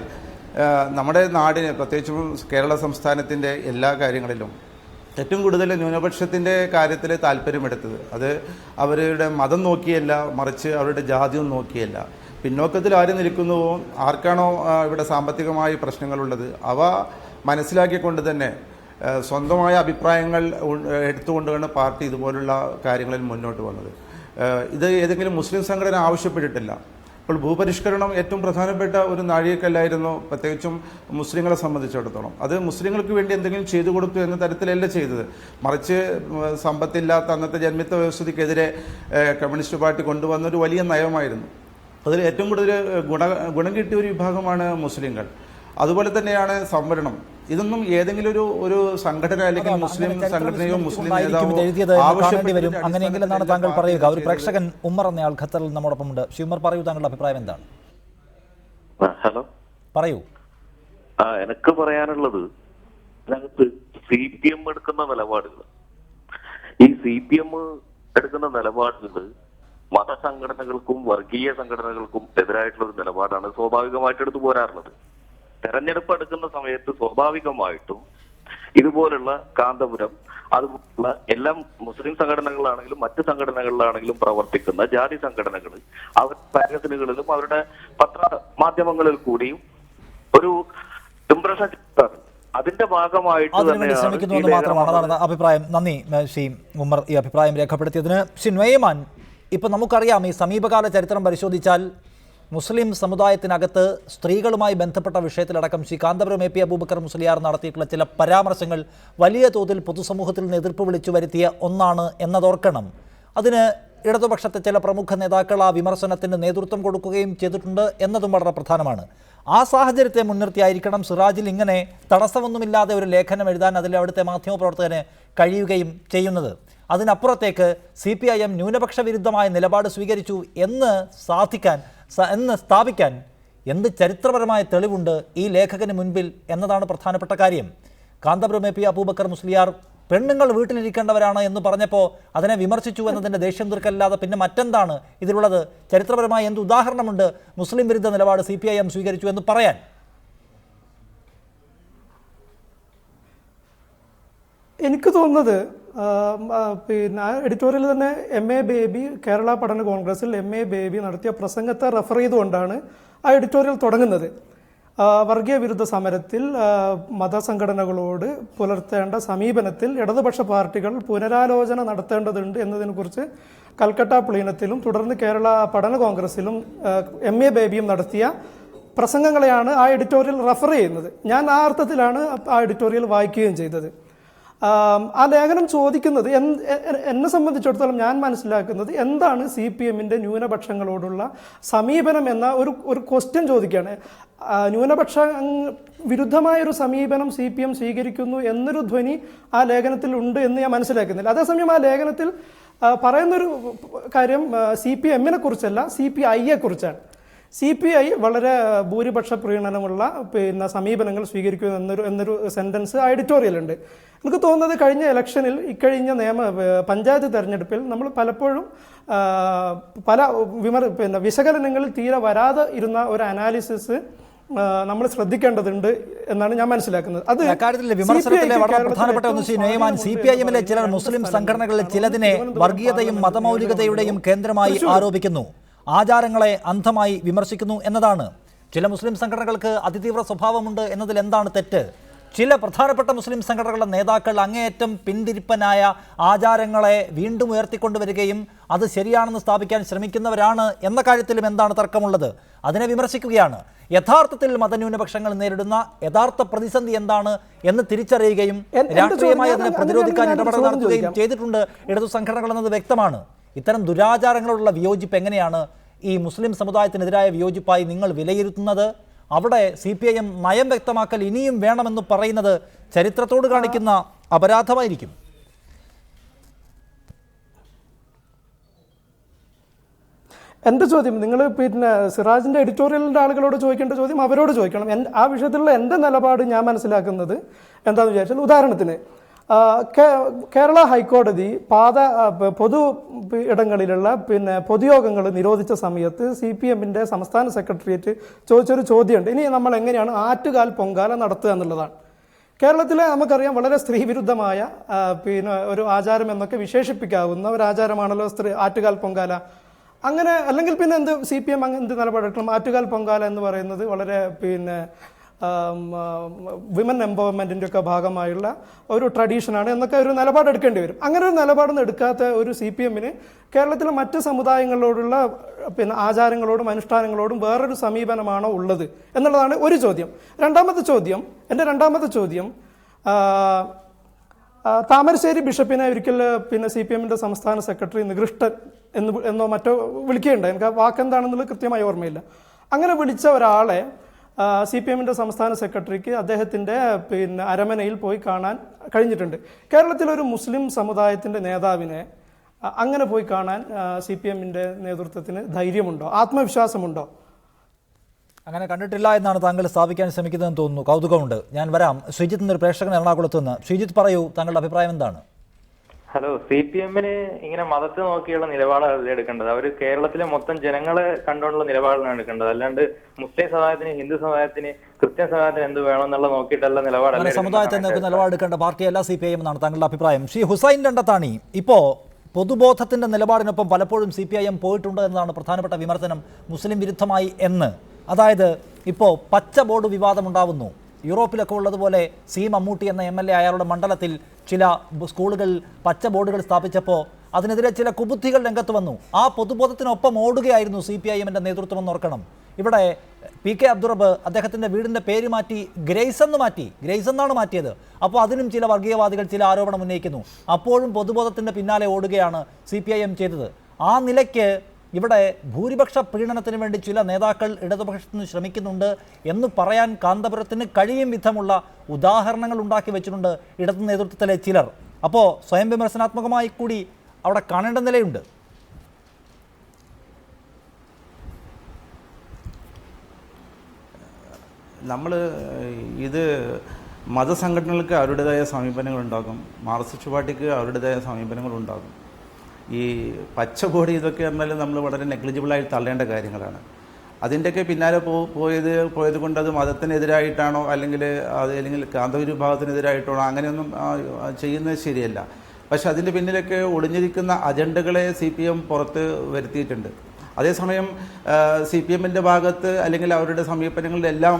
നമ്മുടെ നാടിന്, പ്രത്യേകിച്ചും കേരള സംസ്ഥാനത്തിൻ്റെ എല്ലാ കാര്യങ്ങളിലും ഏറ്റവും കൂടുതൽ ന്യൂനപക്ഷത്തിൻ്റെ കാര്യത്തിൽ താല്പര്യമെടുത്തത് അത് അവരുടെ മതം നോക്കിയല്ല, മറിച്ച് അവരുടെ ജാതിയും നോക്കിയല്ല. പിന്നോക്കത്തിൽ ആര് നിൽക്കുന്നുവോ, ആർക്കാണോ ഇവിടെ സാമ്പത്തികമായി പ്രശ്നങ്ങളുള്ളത്, അവ മനസ്സിലാക്കിക്കൊണ്ട് തന്നെ സ്വന്തമായ അഭിപ്രായങ്ങൾ എടുത്തുകൊണ്ടാണ് പാർട്ടി ഇതുപോലുള്ള കാര്യങ്ങളിൽ മുന്നോട്ട് വന്നത്. ഇത് ഏതെങ്കിലും മുസ്ലിം സംഘടന ആവശ്യപ്പെട്ടിട്ടില്ല. അപ്പോൾ ഭൂപരിഷ്കരണം ഏറ്റവും പ്രധാനപ്പെട്ട ഒരു നാഴികക്കല്ലായിരുന്നു, പ്രത്യേകിച്ചും മുസ്ലിങ്ങളെ സംബന്ധിച്ചിടത്തോളം. അത് മുസ്ലിങ്ങൾക്ക് വേണ്ടി എന്തെങ്കിലും ചെയ്തു കൊടുത്തു എന്ന തരത്തിലല്ല ചെയ്തത്, മറിച്ച് സമ്പത്തില്ലാത്ത അന്നത്തെ ജന്മിത്വ വ്യവസ്ഥയ്ക്കെതിരെ കമ്മ്യൂണിസ്റ്റ് പാർട്ടി കൊണ്ടുവന്നൊരു വലിയ നയമായിരുന്നു. അതിൽ ഏറ്റവും കൂടുതൽ ഗുണം കിട്ടിയ ഒരു വിഭാഗമാണ് മുസ്ലിങ്ങൾ. അതുപോലെ തന്നെയാണ് സംവരണം. ഇതൊന്നും ഏതെങ്കിലും ഒരു സംഘടന അല്ലെങ്കിൽ മുസ്ലിം സംഘടനയോ മുസ്ലിം നേതാവോ വരും അങ്ങനെയെങ്കിൽ എന്നാണ് താങ്കൾ പറയുക. ഒരു പ്രേക്ഷകൻ ഉമ്മർ എന്നയാൾ ഖത്തറിൽ നമ്മോടൊപ്പം ഉണ്ട്. ഉമ്മർ, പറയൂ, താങ്കളുടെ അഭിപ്രായം എന്താണ്? ഹലോ, പറയൂ. എനിക്ക് പറയാനുള്ളത്, ഇതിനകത്ത് CPM എടുക്കുന്ന നിലപാടുകൾ, ഈ CPM എടുക്കുന്ന നിലപാടുകൾ മതസംഘടനകൾക്കും വർഗീയ സംഘടനകൾക്കും എതിരായിട്ടുള്ള ഒരു നിലപാടാണ് സ്വാഭാവികമായിട്ട് എടുത്തു പോരാറുള്ളത്. തെരഞ്ഞെടുപ്പ് എടുക്കുന്ന സമയത്ത് സ്വാഭാവികമായിട്ടും ഇതുപോലുള്ള കാന്തപുരം, അതുപോലുള്ള എല്ലാ മുസ്ലിം സംഘടനകളാണെങ്കിലും മറ്റ് സംഘടനകളിലാണെങ്കിലും പ്രവർത്തിക്കുന്ന ജാതി സംഘടനകൾ അവരുടെ മാഗസിനുകളിലും അവരുടെ പത്രമാധ്യമങ്ങളിൽ കൂടിയും ഒരു ഇംപ്രഷൻ അതിന്റെ ഭാഗമായിട്ട് ശ്രമിക്കുന്നു മാത്രമാണ്. അതാണ് അഭിപ്രായം. നന്ദി ശ്രീ ഉമ്മർ ഈ അഭിപ്രായം രേഖപ്പെടുത്തിയതിന്. ശ്രീ നൊയ്മാൻ, ഇപ്പം നമുക്കറിയാം, ഈ സമീപകാല ചരിത്രം പരിശോധിച്ചാൽ മുസ്ലിം സമുദായത്തിനകത്ത് സ്ത്രീകളുമായി ബന്ധപ്പെട്ട വിഷയത്തിലടക്കം ശ്രീ കാന്തപുരം AP അബൂബക്കർ മുസ്ലിയാർ നടത്തിയിട്ടുള്ള ചില പരാമർശങ്ങൾ വലിയ തോതിൽ പൊതുസമൂഹത്തിൽ നിന്ന് എതിർപ്പ് വിളിച്ചു വരുത്തിയ ഒന്നാണ് എന്നതോർക്കണം. അതിന് ഇടതുപക്ഷത്തെ ചില പ്രമുഖ നേതാക്കൾ ആ വിമർശനത്തിന് നേതൃത്വം കൊടുക്കുകയും ചെയ്തിട്ടുണ്ട് എന്നതും വളരെ പ്രധാനമാണ്. ആ സാഹചര്യത്തെ മുൻനിർത്തിയായിരിക്കണം സിറാജിൽ ഇങ്ങനെ തടസ്സമൊന്നുമില്ലാതെ ഒരു ലേഖനം എഴുതാൻ അതിൽ അവിടുത്തെ മാധ്യമപ്രവർത്തകന് കഴിയുകയും ചെയ്യുന്നത്. അതിനപ്പുറത്തേക്ക് CPIM ന്യൂനപക്ഷ വിരുദ്ധമായ നിലപാട് സ്വീകരിച്ചു എന്ന് സ്ഥാപിക്കാൻ എന്ത് ചരിത്രപരമായ തെളിവുണ്ട് ഈ ലേഖകന് മുൻപിൽ എന്നതാണ് പ്രധാനപ്പെട്ട കാര്യം. കാന്തപുരം AP അബൂബക്കർ മുസ്ലിയാർ പെണ്ണുങ്ങൾ വീട്ടിലിരിക്കേണ്ടവരാണ് എന്ന് പറഞ്ഞപ്പോൾ അതിനെ വിമർശിച്ചു എന്നതിൻ്റെ ദേഷ്യം തീർക്കല്ലാതെ പിന്നെ മറ്റെന്താണ് ഇതിലുള്ളത്? ചരിത്രപരമായ എന്ത് ഉദാഹരണമുണ്ട് മുസ്ലിം വിരുദ്ധ നിലപാട് CPIM സ്വീകരിച്ചു എന്ന് പറയാൻ? എനിക്ക് തോന്നുന്നത് പിന്നെ എഡിറ്റോറിയൽ തന്നെ MA ബേബി കേരള പഠന കോൺഗ്രസിൽ MA ബേബി നടത്തിയ പ്രസംഗത്തെ റെഫർ ചെയ്തുകൊണ്ടാണ് ആ എഡിറ്റോറിയൽ തുടങ്ങുന്നത്. വർഗീയ വിരുദ്ധ സമരത്തിൽ മതസംഘടനകളോട് പുലർത്തേണ്ട സമീപനത്തിൽ ഇടതുപക്ഷ പാർട്ടികൾ പുനരാലോചന നടത്തേണ്ടതുണ്ട് എന്നതിനെക്കുറിച്ച് കൽക്കട്ട പ്ലീനത്തിലും തുടർന്ന് കേരള പഠന കോൺഗ്രസിലും MA ബേബിയും നടത്തിയ പ്രസംഗങ്ങളെയാണ് ആ എഡിറ്റോറിയൽ റെഫർ ചെയ്യുന്നത്. ഞാൻ ആ അർത്ഥത്തിലാണ് ആ എഡിറ്റോറിയൽ വായിക്കുകയും ചെയ്തത്. ആ ലേഖനം ചോദിക്കുന്നത്, എന്നെ സംബന്ധിച്ചിടത്തോളം ഞാൻ മനസ്സിലാക്കുന്നത്, എന്താണ് CPMന്റെ ന്യൂനപക്ഷങ്ങളോടുള്ള സമീപനം എന്ന ഒരു ക്വസ്റ്റ്യൻ ചോദിക്കുകയാണ്. ന്യൂനപക്ഷ വിരുദ്ധമായൊരു സമീപനം CPM സ്വീകരിക്കുന്നു എന്നൊരു ധ്വനി ആ ലേഖനത്തിൽ ഉണ്ട് എന്ന് ഞാൻ മനസ്സിലാക്കുന്നില്ല. അതേസമയം ആ ലേഖനത്തിൽ പറയുന്നൊരു കാര്യം CPMനെ കുറിച്ചല്ല, CPIയെ കുറിച്ചാണ്. CPI വളരെ ഭൂരിപക്ഷ പ്രീണനമുള്ള സമീപനങ്ങൾ സ്വീകരിക്കുന്നു എന്നൊരു സെൻറ്റൻസ് ആ എഡിറ്റോറിയലുണ്ട്. എനിക്ക് തോന്നുന്നത് കഴിഞ്ഞ ഇലക്ഷനിൽ ഇക്കഴിഞ്ഞ പഞ്ചായത്ത് തെരഞ്ഞെടുപ്പിൽ നമ്മൾ പലപ്പോഴും പല വിശകലനങ്ങളിൽ തീരെ വരാതെ ഇരുന്ന ഒരു അനാലിസിസ് നമ്മൾ ശ്രദ്ധിക്കേണ്ടതുണ്ട് എന്നാണ് ഞാൻ മനസ്സിലാക്കുന്നത്. അത് വിമർശനത്തിലെ വളരെ പ്രധാനപ്പെട്ട ഒന്ന് ശ്രീ നൊയ്മാൻ, CPIMലെ ചില മുസ്ലിം സംഘടനകളിൽ ചിലതിനെ വർഗീയതയും മതമൗലികതയുടെയും കേന്ദ്രമായി ആരോപിക്കുന്നു, ആചാരങ്ങളെ അന്ധമായി വിമർശിക്കുന്നു എന്നതാണ്. ചില മുസ്ലിം സംഘടനകൾക്ക് അതിതീവ്ര സ്വഭാവമുണ്ട് എന്നതിൽ എന്താണ് തെറ്റ്? ചില പ്രധാനപ്പെട്ട മുസ്ലിം സംഘടനകളുടെ നേതാക്കൾ അങ്ങേയറ്റം പിന്തിരിപ്പനായ ആചാരങ്ങളെ വീണ്ടും ഉയർത്തിക്കൊണ്ടുവരികയും അത് ശരിയാണെന്ന് സ്ഥാപിക്കാൻ ശ്രമിക്കുന്നവരാണ് എന്ന കാര്യത്തിലും എന്താണ് തർക്കമുള്ളത്? അതിനെ വിമർശിക്കുകയാണ്. യഥാർത്ഥത്തിൽ മതന്യൂനപക്ഷങ്ങൾ നേരിടുന്ന യഥാർത്ഥ പ്രതിസന്ധി എന്താണ് എന്ന് തിരിച്ചറിയുകയും രാഷ്ട്രീയമായി അതിനെ പ്രതിരോധിക്കാൻ ഇടപെടൽ നടത്തുകയും ചെയ്തിട്ടുണ്ട് ഇടതു സംഘടനകൾ എന്നത് വ്യക്തമാണ്. ഇത്തരം ദുരാചാരങ്ങളോടുള്ള വിയോജിപ്പ് എങ്ങനെയാണ് ഈ മുസ്ലിം സമുദായത്തിനെതിരായ വിയോജിപ്പായി നിങ്ങൾ വിലയിരുത്തുന്നത്? അവിടെ CPIM നയം വ്യക്തമാക്കൽ ഇനിയും വേണമെന്ന് പറയുന്നത് ചരിത്രത്തോട് കാണിക്കുന്ന അപരാധമായിരിക്കും. എൻ്റെ ചോദ്യം, നിങ്ങൾ പിന്നെ സിറാജിൻ്റെ എഡിറ്റോറിയലിൻ്റെ ആളുകളോട് ചോദിക്കേണ്ട ചോദ്യം അവരോട് ചോദിക്കണം. ആ വിഷയത്തിലുള്ള എൻ്റെ നിലപാട് ഞാൻ മനസ്സിലാക്കുന്നത് എന്താണെന്ന് വിചാരിച്ചാൽ, ഉദാഹരണത്തിന് കേരള ഹൈക്കോടതി പൊതു ഇടങ്ങളിലുള്ള പൊതുയോഗങ്ങൾ നിരോധിച്ച സമയത്ത് CPMൻ്റെ സംസ്ഥാന സെക്രട്ടേറിയറ്റ് ചോദിച്ചൊരു ചോദ്യമുണ്ട്. ഇനി നമ്മൾ എങ്ങനെയാണ് ആറ്റുകാൽ പൊങ്കാല നടത്തുക എന്നുള്ളതാണ്. കേരളത്തിലെ നമുക്കറിയാം വളരെ സ്ത്രീവിരുദ്ധമായ ഒരു ആചാരം എന്നൊക്കെ വിശേഷിപ്പിക്കാവുന്ന ഒരു ആചാരമാണല്ലോ ആറ്റുകാൽ പൊങ്കാല. അങ്ങനെ അല്ലെങ്കിൽ പിന്നെ എന്ത് CPM എന്ത് നിലപാടെടുക്കണം? ആറ്റുകാൽ പൊങ്കാല എന്ന് പറയുന്നത് വളരെ വിമൻ എംപവർമെൻറ്റിൻ്റെ ഒക്കെ ഭാഗമായുള്ള ഒരു ട്രഡീഷനാണ് എന്നൊക്കെ ഒരു നിലപാടെടുക്കേണ്ടി വരും. അങ്ങനെ ഒരു നിലപാടൊന്നും എടുക്കാത്ത ഒരു CPMന് കേരളത്തിലെ മറ്റ് സമുദായങ്ങളോടുള്ള ആചാരങ്ങളോടും അനുഷ്ഠാനങ്ങളോടും വേറൊരു സമീപനമാണോ ഉള്ളത് എന്നുള്ളതാണ് ഒരു ചോദ്യം. എൻ്റെ രണ്ടാമത്തെ ചോദ്യം താമരശ്ശേരി ബിഷപ്പിനെ ഒരിക്കൽ CPMൻ്റെ സംസ്ഥാന സെക്രട്ടറി നികൃഷ്ടൻ എന്നോ മറ്റോ വിളിക്കുകയുണ്ടായി. എനിക്ക് ആ വാക്കെന്താണെന്നുള്ളത് കൃത്യമായി ഓർമ്മയില്ല. അങ്ങനെ വിളിച്ച ഒരാളെ CPMൻ്റെ സംസ്ഥാന സെക്രട്ടറിക്ക് അദ്ദേഹത്തിൻ്റെ അരമനയിൽ പോയി കാണാൻ കഴിഞ്ഞിട്ടുണ്ട്. കേരളത്തിലൊരു മുസ്ലിം സമുദായത്തിൻ്റെ നേതാവിനെ അങ്ങനെ പോയി കാണാൻ CPMൻ്റെ നേതൃത്വത്തിന് ധൈര്യമുണ്ടോ, ആത്മവിശ്വാസമുണ്ടോ? അങ്ങനെ കണ്ടിട്ടില്ല എന്നാണ് താങ്കൾ സ്ഥാപിക്കാൻ ശ്രമിക്കുന്നതെന്ന് തോന്നുന്നു. കൗതുകമുണ്ട്. ഞാൻ വരാം. ശ്രീജിത്ത് എന്നൊരു പ്രേക്ഷകൻ എറണാകുളത്ത് നിന്ന്. ശ്രീജിത്ത്, പറയൂ, താങ്കളുടെ അഭിപ്രായം എന്താണ്? ഹലോ, CPMന് ഇങ്ങനെ മതത്തെ നോക്കിയുള്ള നിലപാടല്ല എടുക്കേണ്ടത്. അവർ കേരളത്തിലെ മൊത്തം ജനങ്ങളെ കണ്ടുകൊണ്ടുള്ള നിലപാടാണ് എടുക്കേണ്ടത്. അല്ലാണ്ട് മുസ്ലിം സമുദായത്തിന്, ഹിന്ദു സമുദായത്തിന്, ക്രിസ്ത്യൻ സമുദായത്തിന് എന്ത് വേണമെന്നുള്ള നോക്കിയിട്ടുള്ള നിലപാടല്ല. സമുദായത്തെ നിലപാടെടുക്കേണ്ട പാർട്ടിയല്ല CPIM എന്നാണ് താങ്കളുടെ അഭിപ്രായം. ശ്രീ ഹുസൈൻ രണ്ടത്താണി, ഇപ്പോൾ പൊതുബോധത്തിന്റെ നിലപാടിനൊപ്പം പലപ്പോഴും CPIM പോയിട്ടുണ്ട് എന്നതാണ് പ്രധാനപ്പെട്ട വിമർശനം, മുസ്ലിം വിരുദ്ധമായി എന്ന്. അതായത് ഇപ്പോൾ പച്ച ബോർഡ് വിവാദമുണ്ടാവുന്നു. യൂറോപ്പിലൊക്കെ ഉള്ളതുപോലെ മമ്മൂട്ടി എന്ന MLA അയാളുടെ മണ്ഡലത്തിൽ ചില സ്കൂളുകൾ പച്ച ബോർഡുകൾ സ്ഥാപിച്ചപ്പോൾ അതിനെതിരെ ചില കുബുദ്ധികൾ രംഗത്ത് വന്നു. ആ പൊതുബോധത്തിനൊപ്പം ഓടുകയായിരുന്നു CPIMൻ്റെ നേതൃത്വം എന്ന് ഓർക്കണം. ഇവിടെ PK അബ്ദുറബ് അദ്ദേഹത്തിൻ്റെ വീടിൻ്റെ പേര് മാറ്റി ഗ്രേസ് എന്നാണ് മാറ്റിയത്. അപ്പോൾ അതിനും ചില വർഗീയവാദികൾ ചില ആരോപണം ഉന്നയിക്കുന്നു. അപ്പോഴും പൊതുബോധത്തിൻ്റെ പിന്നാലെ ഓടുകയാണ് CPIM ചെയ്തത്. ആ നിലയ്ക്ക് ഇവിടെ ഭൂരിപക്ഷ പ്രീണനത്തിന് വേണ്ടി ചില നേതാക്കൾ ഇടതുപക്ഷത്തിന് ശ്രമിക്കുന്നുണ്ട് എന്ന് പറയാൻ കാന്തപുരത്തിന് കഴിയും വിധമുള്ള ഉദാഹരണങ്ങൾ ഉണ്ടാക്കി വെച്ചിട്ടുണ്ട് ഇടതു നേതൃത്വത്തിലെ ചിലർ. അപ്പോൾ സ്വയം വിമർശനാത്മകമായി കൂടി അവിടെ കാണേണ്ട നിലയുണ്ട്. നമ്മൾ ഇത് മതസംഘടനകൾക്ക് അവരുടേതായ സമീപനങ്ങളുണ്ടാകും, മാർക്സിസ്റ്റ് പാർട്ടിക്ക് അവരുടേതായ സമീപനങ്ങളുണ്ടാകും. ഈ പച്ചബോഡി ഇതൊക്കെ പറഞ്ഞാൽ നമ്മൾ വളരെ നെഗ്ലിജിബിളായി തള്ളേണ്ട കാര്യങ്ങളാണ്. അതിൻ്റെയൊക്കെ പിന്നാലെ പോയത് കൊണ്ട് അത് മതത്തിനെതിരായിട്ടാണോ അല്ലെങ്കിൽ കാന്തവിഭാഗത്തിനെതിരായിട്ടാണോ അങ്ങനെയൊന്നും ചെയ്യുന്നത് ശരിയല്ല. പക്ഷെ അതിൻ്റെ പിന്നിലൊക്കെ ഒളിഞ്ഞിരിക്കുന്ന അജണ്ടകളെ CPM പുറത്ത് വരുത്തിയിട്ടുണ്ട്. അതേസമയം CPMൻ്റെ ഭാഗത്ത് അല്ലെങ്കിൽ അവരുടെ സമീപനങ്ങളിലെല്ലാം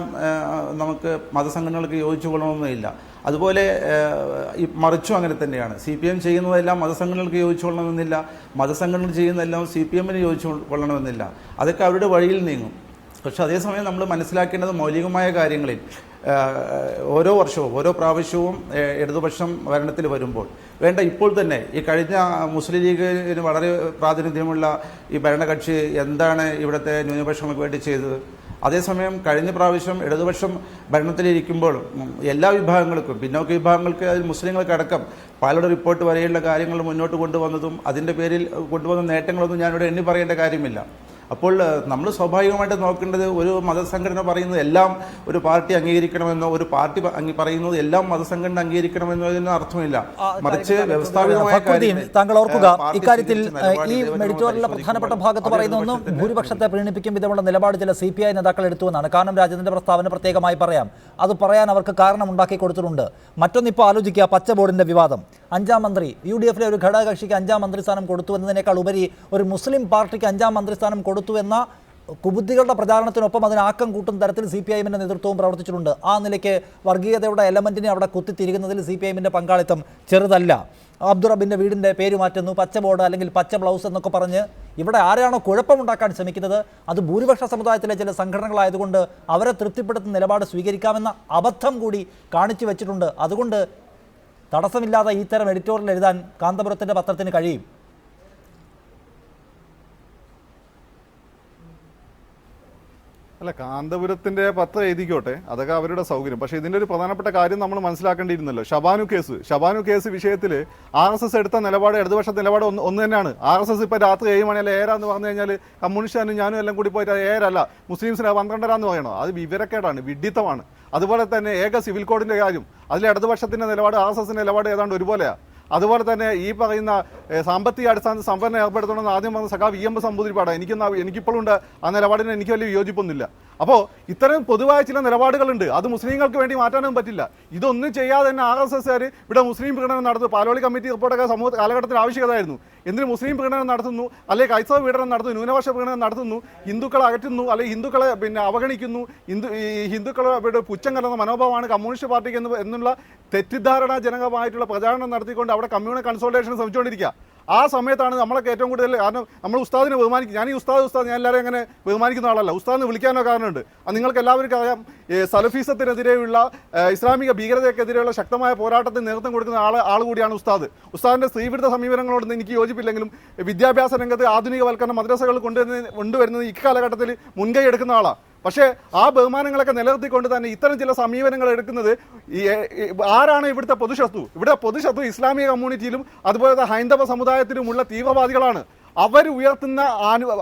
നമുക്ക് മതസംഘടനകൾക്ക് യോജിച്ചു കൊള്ളണമെന്നില്ല. അതുപോലെ മറിച്ചും അങ്ങനെ തന്നെയാണ്. CPM ചെയ്യുന്നതെല്ലാം മതസംഘടനകൾക്ക് യോജിച്ചു കൊള്ളണമെന്നില്ല, മതസംഘടനകൾ ചെയ്യുന്നതെല്ലാം CPMന് യോജിച്ചു കൊള്ളണമെന്നില്ല. അതൊക്കെ അവരുടെ വഴിയിൽ നീങ്ങും. പക്ഷെ അതേസമയം നമ്മൾ മനസ്സിലാക്കേണ്ടത് മൗലികമായ കാര്യങ്ങളിൽ ഓരോ വർഷവും ഓരോ പ്രാവശ്യവും ഇടതുപക്ഷം ഭരണത്തിൽ വരുമ്പോൾ ഇപ്പോൾ തന്നെ ഈ കഴിഞ്ഞ മുസ്ലിം ലീഗിന് വളരെ പ്രാതിനിധ്യമുള്ള ഈ ഭരണകക്ഷി എന്താണ് ഇവിടുത്തെ ന്യൂനപക്ഷങ്ങൾക്ക് വേണ്ടി ചെയ്തത്? അതേസമയം കഴിഞ്ഞ പ്രാവശ്യം ഇടതുപക്ഷം ഭരണത്തിലിരിക്കുമ്പോൾ എല്ലാ വിഭാഗങ്ങൾക്കും, പിന്നോക്ക വിഭാഗങ്ങൾക്ക്, അതിൽ മുസ്ലിങ്ങൾക്കടക്കം പാലയുടെ റിപ്പോർട്ട് വരെയുള്ള കാര്യങ്ങൾ മുന്നോട്ട് കൊണ്ടുവന്നതും അതിൻ്റെ പേരിൽ കൊണ്ടുവന്ന നേട്ടങ്ങളൊന്നും ഞാനിവിടെ എണ്ണി പറയേണ്ട കാര്യമില്ല. അപ്പോൾ നമ്മൾ സ്വാഭാവികമായിട്ട് നോക്കേണ്ടത് ഒരു മതസംഘടന പറയുന്നത് എല്ലാം ഒരു പാർട്ടി അംഗീകരിക്കണമെന്നോ ഒരു പാർട്ടി പറയുന്നത് എല്ലാം മതസംഘടന അംഗീകരിക്കണമെന്നോ ഇതിന് അർത്ഥമില്ല. മറിച്ച് വ്യവസ്ഥാപിതമായ താങ്കൾ ഓർക്കുക, ഇക്കാര്യത്തിൽ ഈ എഡിറ്റോറിയലിലെ പ്രധാനപ്പെട്ട ഭാഗത്ത് പറയുന്ന ഒന്നും ഭൂരിപക്ഷത്തെ പ്രീണിപ്പിക്കും വിധമുള്ള നിലപാട് ചില CPI നേതാക്കൾ എടുത്തുവെന്നാണ്. കാനം രാജേന്ദ്രന്റെ പ്രസ്താവന പ്രത്യേകമായി പറയാം. അത് പറയാൻ അവർക്ക് കാരണം ഉണ്ടാക്കി കൊടുത്തിട്ടുണ്ട്. മറ്റൊന്നിപ്പോൾ ആലോചിക്കുക, പച്ച ബോർഡിന്റെ വിവാദം. 5ാം മന്ത്രി UDFലെ ഒരു ഘടകകക്ഷിക്ക് 5ാം മന്ത്രിസ്ഥാനം കൊടുത്തു എന്നതിനേക്കാൾ ഉപരി ഒരു മുസ്ലിം പാർട്ടിക്ക് 5ാം മന്ത്രിസ്ഥാനം കൊടുത്തു എന്ന കുബുദ്ധികളുടെ പ്രചാരണത്തിനൊപ്പം അതിന് ആക്കം കൂട്ടുന്ന തരത്തിൽ CPIM-ന്റെ നേതൃത്വവും പ്രവർത്തിച്ചിട്ടുണ്ട്. ആ നിലയ്ക്ക് വർഗീയതയുടെ എലമെന്റിനെ അവിടെ കുത്തിത്തിരിക്കുന്നതിൽ CPIM-ന്റെ പങ്കാളിത്തം ചെറുതല്ല. അബ്ദുറബിൻ്റെ വീടിൻ്റെ പേര് മാറ്റുന്നു, പച്ച ബോർഡ് അല്ലെങ്കിൽ പച്ച ബ്ലൗസ് എന്നൊക്കെ പറഞ്ഞ് ഇവിടെ ആരാണോ കുഴപ്പമുണ്ടാക്കാൻ ശ്രമിക്കുന്നത് അത് ഭൂരിപക്ഷ സമുദായത്തിലെ ചില സംഘടനകളായതുകൊണ്ട് അവരെ തൃപ്തിപ്പെടുത്തുന്ന നിലപാട് സ്വീകരിക്കാമെന്ന അബദ്ധം കൂടി കാണിച്ചു വെച്ചിട്ടുണ്ട്. അതുകൊണ്ട് തടസ്സമില്ലാതെ ഇത്തരം എഡിറ്റോറിയൽ എഴുതാൻ കാന്തപുരത്തിൻ്റെ പത്രത്തിന് കഴിയും. അല്ല, കാന്തപുരത്തിന്റെ പത്രം എഴുതിക്കോട്ടെ, അതൊക്കെ അവരുടെ സൗകര്യം. പക്ഷേ ഇതിന്റെ ഒരു പ്രധാനപ്പെട്ട കാര്യം നമ്മൾ മനസ്സിലാക്കേണ്ടിയിരുന്നല്ലോ. ഷബാനു കേസ് വിഷയത്തിൽ RSS എടുത്ത നിലപാട്, ഇടതുപക്ഷ നിലപാട് ഒന്ന് തന്നെയാണ്. RSS ഇപ്പോൾ രാത്രി 7 മണിയല്ല ഏരാന്ന് പറഞ്ഞു കഴിഞ്ഞാൽ കമ്മ്യൂണിസ്റ്റുകാരും ഞാനും എല്ലാം കൂടി പോയിട്ട് ഏരല്ല, മുസ്ലിംസിന് 12 പറയണോ? അത് വിവരക്കേടാണ്, വിഡ്ഢിത്തമാണ്. അതുപോലെ തന്നെ ഏക സിവിൽ കോഡിന്റെ കാര്യം, അതിൽ ഇടതുപക്ഷത്തിന്റെ നിലപാട് RSS നിലപാട് ഏതാണ്ട് ഒരുപോലെയാണ്. അതുപോലെ തന്നെ ഈ പറയുന്ന സാമ്പത്തിക അടിസ്ഥാനത്തിൽ സംവരണം ഏർപ്പെടുത്തണമെന്ന് ആദ്യം പറഞ്ഞ സഖാവ് EM സമ്പൂതിരിപ്പാടാണ്. എനിക്കിപ്പോഴും ഉണ്ട് ആ നിലപാടിന് എനിക്ക് വലിയ വിയോജിപ്പൊന്നുമില്ല. അപ്പോൾ ഇത്തരം പൊതുവായ ചില നിലപാടുകളുണ്ട്, അത് മുസ്ലിങ്ങൾക്ക് വേണ്ടി മാറ്റാനൊന്നും പറ്റില്ല. ഇതൊന്നും ചെയ്യാതെ തന്നെ RSSകാർ ഇവിടെ മുസ്ലിം പീഡനം നടത്തുന്നു. പാലോളി കമ്മിറ്റി റിപ്പോർട്ടൊക്കെ സമൂഹ കാലഘട്ടത്തിൽ ആവശ്യകതയായിരുന്നു. എന്തിന് മുസ്ലിം പീഡനം നടത്തുന്നു, അല്ലെങ്കിൽ ക്രൈസ്തവ പീഡനം നടത്തുന്നു, ന്യൂനപക്ഷ പീഡനം നടത്തുന്നു, ഹിന്ദുക്കളെ അകറ്റുന്നു, അല്ലെങ്കിൽ ഹിന്ദുക്കളെ അവഗണിക്കുന്നു, ഹിന്ദുക്കളെ പുച്ഛം കലർന്ന മനോഭാവമാണ് കമ്മ്യൂണിസ്റ്റ് പാർട്ടിക്ക് എന്നുള്ള തെറ്റിദ്ധാരണാജനകമായിട്ടുള്ള പ്രചാരണം നടത്തിക്കൊണ്ട് അവിടെ കമ്മ്യൂണൽ കൺസോൾട്ടേഷൻ ശ്രമിച്ചുകൊണ്ടിരിക്കുക. ആ സമയത്താണ് നമ്മളൊക്കെ ഏറ്റവും കൂടുതൽ, കാരണം നമ്മൾ ഉസ്താദിനെ ബഹുമാനിക്കും. ഞാൻ ഈ ഉസ്താദ് ഞാൻ എല്ലാവരും അങ്ങനെ ബഹുമാനിക്കുന്ന ആളല്ല. ഉസ്താദിനെ വിളിക്കാനോ കാരണമുണ്ട്. അത് നിങ്ങൾക്ക് എല്ലാവർക്കും അറിയാം. സലഫീസത്തിനെതിരെയുള്ള ഇസ്ലാമിക ഭീകരതയ്ക്കെതിരെയുള്ള ശക്തമായ പോരാട്ടത്തിന് നേതൃത്വം കൊടുക്കുന്ന ആൾ കൂടിയാണ് ഉസ്താദ്. ഉസ്താദിന്റെ സ്ത്രീവിരുദ്ധ സമീപനങ്ങളോടൊന്നും എനിക്ക് യോജിപ്പില്ലെങ്കിലും വിദ്യാഭ്യാസ രംഗത്ത് ആധുനികവൽക്കരണ മദ്രസകൾ കൊണ്ടുവരുന്നത് ഇക്കാലഘട്ടത്തിൽ മുൻകൈ എടുക്കുന്ന ആളാണ്. പക്ഷേ ആ ബഹുമാനങ്ങളൊക്കെ നിലനിർത്തിക്കൊണ്ട് തന്നെ ഇത്തരം ചില സമീപനങ്ങൾ എടുക്കുന്നത് ആരാണ് ഇവിടുത്തെ പൊതുശത്രു? ഇവിടെ പൊതുശത്രു ഇസ്ലാമിക കമ്മ്യൂണിറ്റിയിലും അതുപോലെ ഹൈന്ദവ സമുദായത്തിലുമുള്ള തീവ്രവാദികളാണ്. അവർ ഉയർത്തുന്ന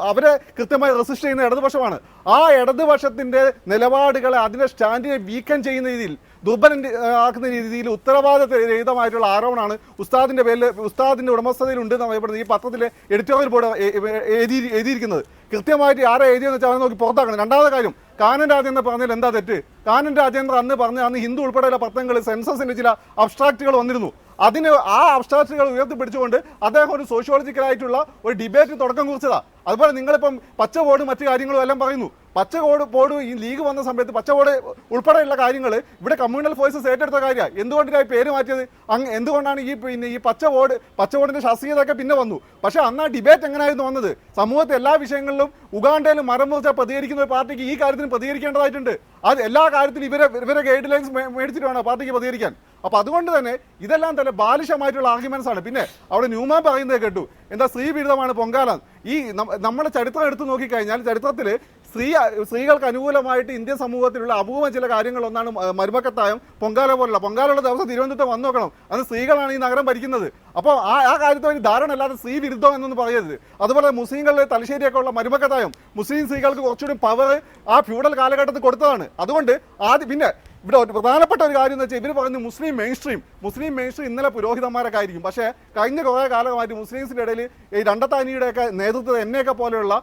അവരെ കൃത്യമായി റെസിസ്റ്റ് ചെയ്യുന്ന ഇടതുപക്ഷമാണ്. ആ ഇടതുപക്ഷത്തിന്റെ നിലപാടുകളെ, അതിന്റെ സ്റ്റാൻഡിനെ വീക്കൻ ചെയ്യുന്ന രീതിയിൽ, ദുർബലമാക്കുന്ന രീതിയിൽ ഉത്തരവാദിത്തരഹിതമായിട്ടുള്ള ആരോപണമാണ് ഉസ്താദിന്റെ പേരിൽ, ഉസ്താദിന്റെ ഉടമസ്ഥതയിൽ ഉണ്ടെന്ന് പറയപ്പെടുന്നത് ഈ പത്രത്തിലെ എഡിറ്റോറിയൽ ബോർഡ് എഴുതിയിരിക്കുന്നത്. കൃത്യമായിട്ട് ആരെ എഴുതിയെന്ന് വെച്ചാൽ നോക്കി പുറത്താക്കണം. രണ്ടാമത്തെ കാര്യം, കാനൻ രാജേന്ദ്രൻ പറഞ്ഞതിൽ എന്താ തെറ്റ്? കാനൻ രാജേന്ദ്രൻ അന്ന് ഹിന്ദു ഉൾപ്പെടെയുള്ള പത്രങ്ങളിൽ സെൻസസിന്റെ ചില അബ്സ്ട്രാക്റ്റുകൾ വന്നിരുന്നു. ആ അബ്സ്ട്രാക്റ്റുകൾ ഉയർത്തിപ്പിടിച്ചുകൊണ്ട് അദ്ദേഹം ഒരു സോഷ്യോളജിക്കലായിട്ടുള്ള ഒരു ഡിബേറ്റ് തുടക്കം കുറിച്ചതാ. അതുപോലെ നിങ്ങളിപ്പം പച്ച ബോർഡ് മറ്റു കാര്യങ്ങളും എല്ലാം പറയുന്നു. പച്ച ബോർഡ് ഈ ലീഗ് വന്ന സമയത്ത് പച്ച ബോർഡ് ഉൾപ്പെടെയുള്ള കാര്യങ്ങൾ ഇവിടെ കമ്മ്യൂണൽ ഫോഴ്സസ് ഏറ്റെടുത്ത കാര്യമാണ്. എന്തുകൊണ്ടാണ് പേര് മാറ്റിയത്? എന്തുകൊണ്ടാണ് ഈ പച്ച ബോർഡിന്റെ ശാസ്ത്രീയതയൊക്കെ പിന്നെ വന്നു. പക്ഷേ അന്ന് ആ ഡിബേറ്റ് എങ്ങനെയായിരുന്നു വന്നത്? സമൂഹത്തെ എല്ലാ വിഷയങ്ങളിലും ഉഗാണ്ടയിലും മരം മുറിച്ചാൽ പ്രതികരിക്കുന്ന ഒരു പാർട്ടിക്ക് ഈ കാര്യത്തിന് പ്രതികരിക്കേണ്ടതായിട്ടുണ്ട്. അത് എല്ലാ കാര്യത്തിലും ഇവരെ ഗൈഡ് ലൈൻസ് മേടിച്ചിട്ട് വേണം പാർട്ടിക്ക് പ്രതികരിക്കാൻ. അപ്പോൾ അതുകൊണ്ട് തന്നെ ഇതെല്ലാം തന്നെ ബാലിശമായിട്ടുള്ള ആർഗ്യുമെന്റ്സ് ആണ്. പിന്നെ അവിടെ ന്യൂമാൻ പറയുന്നത് കേട്ടു, എന്താ സ്ത്രീ പീഡിതമാണ് പൊങ്കാല. ഈ നമ്മുടെ ചരിത്രം എടുത്തു നോക്കിക്കഴിഞ്ഞാൽ ചരിത്രത്തിൽ സ്ത്രീകൾക്ക് അനുകൂലമായിട്ട് ഇന്ത്യൻ സമൂഹത്തിലുള്ള അപൂർവം ചില കാര്യങ്ങളൊന്നാണ് മരുമക്കത്തായം, പൊങ്കാല പോലുള്ള. പൊങ്കാലുള്ള ദിവസം തിരുവനന്തപുരത്ത് വന്നു നോക്കണം, അത് സ്ത്രീകളാണ് ഈ നഗരം ഭരിക്കുന്നത്. അപ്പോൾ ആ കാര്യത്തിൽ ഒരു ധാരണ അല്ലാതെ സ്ത്രീ വിരുദ്ധം എന്നൊന്നും പറയരുത്. അതുപോലെ മുസ്ലിങ്ങളുടെ തലശ്ശേരിയൊക്കെ ഉള്ള മരുമക്കത്തായം മുസ്ലിം സ്ത്രീകൾക്ക് കുറച്ചുകൂടി പവർ ആ ഫ്യൂഡൽ കാലഘട്ടത്തിൽ കൊടുത്തതാണ്. അതുകൊണ്ട് പിന്നെ ഇവിടെ ഒരു പ്രധാനപ്പെട്ട ഒരു കാര്യം എന്ന് വെച്ചാൽ ഇവർ പറയുന്നത് മുസ്ലിം മെയിൻ സ്ട്രീം ഇന്നലെ പുരോഹിതന്മാരൊക്കെ ആയിരിക്കും. പക്ഷേ കഴിഞ്ഞ കുറേ കാലമായിട്ട് മുസ്ലിംസിൻ്റെ ഇടയിൽ ഈ രണ്ടത്താനിയുടെയൊക്കെ നേതൃത്വം എന്നെയൊക്കെ പോലെയുള്ള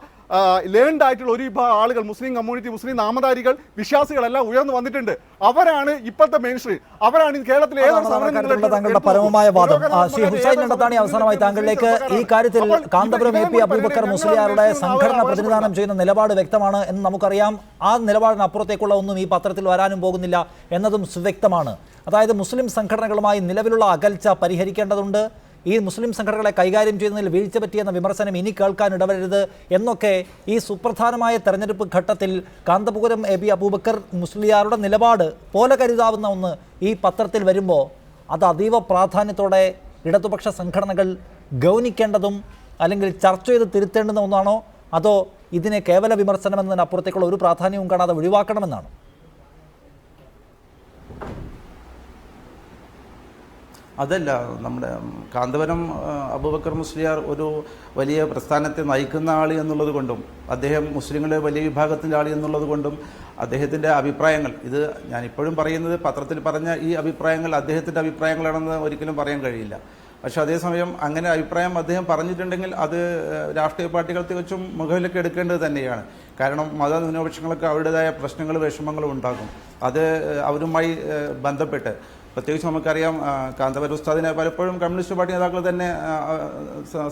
ലേൺഡ് ആയിട്ടുള്ള ഒരു വിഭാഗം ആളുകൾ, മുസ്ലിം കമ്മ്യൂണിറ്റി, മുസ്ലിം നാമധാരികൾ, വിശ്വാസികളെല്ലാം ഉയർന്നു വന്നിട്ടുണ്ട്. അവരാണ് ഇപ്പോഴത്തെ മെയിൻ സ്ട്രീം. അവരാണ് കേരളത്തിലെ താങ്കളുടെ പരമമായ വാദം. ശ്രീ ഹുസൈൻ രണ്ടത്താണി, അവസാനമായി താങ്കളിലേക്ക്. ഈ കാര്യത്തിൽ കാന്തപുരം AP അബൂബക്കർ മുസ്ലിയാരുടെ സംഘടന പ്രതിനിധാനം ചെയ്യുന്ന നിലപാട് വ്യക്തമാണ് എന്ന് നമുക്കറിയാം. ആ നിലപാടിനപ്പുറത്തേക്കുള്ള ഒന്നും ഈ പത്രത്തിൽ വരാനും പോകുന്നില്ല എന്നതും സുവ്യക്തമാണ്. അതായത് മുസ്ലിം സംഘടനകളുമായി നിലവിലുള്ള അകൽച്ച പരിഹരിക്കേണ്ടതുണ്ട്. ഈ മുസ്ലിം സംഘടനകളെ കൈകാര്യം ചെയ്യുന്നതിൽ വീഴ്ച പറ്റിയെന്ന വിമർശനം ഇനി കേൾക്കാൻ ഇടവരരുത് എന്നൊക്കെ ഈ സുപ്രധാനമായ തെരഞ്ഞെടുപ്പ് ഘട്ടത്തിൽ കാന്തപുരം AP അബൂബക്കർ മുസ്ലിയാരുടെ നിലപാട് പോലെ കരുതാവുന്ന ഒന്ന് ഈ പത്രത്തിൽ വരുമ്പോൾ അത് അതീവ പ്രാധാന്യത്തോടെ ഇടതുപക്ഷ സംഘടനകൾ ഗൗനിക്കേണ്ടതും അല്ലെങ്കിൽ ചർച്ച ചെയ്ത് തിരുത്തേണ്ടുന്ന ഒന്നാണോ, അതോ ഇതിനെ കേവല വിമർശനം എന്നതിനപ്പുറത്തേക്കുള്ള ഒരു പ്രാധാന്യവും കാണാതെ ഒഴിവാക്കണമെന്നാണ്? അതല്ല, നമ്മുടെ കാന്തപുരം അബൂബക്കർ മുസ്ലിയാർ ഒരു വലിയ പ്രസ്ഥാനത്തെ നയിക്കുന്ന ആൾ എന്നുള്ളത് കൊണ്ടും അദ്ദേഹം മുസ്ലിങ്ങളെ വലിയ വിഭാഗത്തിൻ്റെ ആൾ എന്നുള്ളത് കൊണ്ടും അദ്ദേഹത്തിൻ്റെ അഭിപ്രായങ്ങൾ, ഇത് ഞാനിപ്പോഴും പറയുന്നത് പത്രത്തിൽ പറഞ്ഞ ഈ അഭിപ്രായങ്ങൾ അദ്ദേഹത്തിൻ്റെ അഭിപ്രായങ്ങളാണെന്ന് ഒരിക്കലും പറയാൻ കഴിയില്ല. പക്ഷേ അതേസമയം അങ്ങനെ അഭിപ്രായം അദ്ദേഹം പറഞ്ഞിട്ടുണ്ടെങ്കിൽ അത് രാഷ്ട്രീയ പാർട്ടികൾ തികച്ചും മുഖവിലേക്ക് എടുക്കേണ്ടത് തന്നെയാണ്. കാരണം മതന്യൂനപക്ഷങ്ങൾക്ക് അവരുടേതായ പ്രശ്നങ്ങളും വിഷമങ്ങളും ഉണ്ടാകും. അത് അവരുമായി ബന്ധപ്പെട്ട് പ്രത്യേകിച്ച് നമുക്കറിയാം കാന്തപുരം ഉസ്താദിനെ പലപ്പോഴും കമ്മ്യൂണിസ്റ്റ് പാർട്ടി നേതാക്കൾ തന്നെ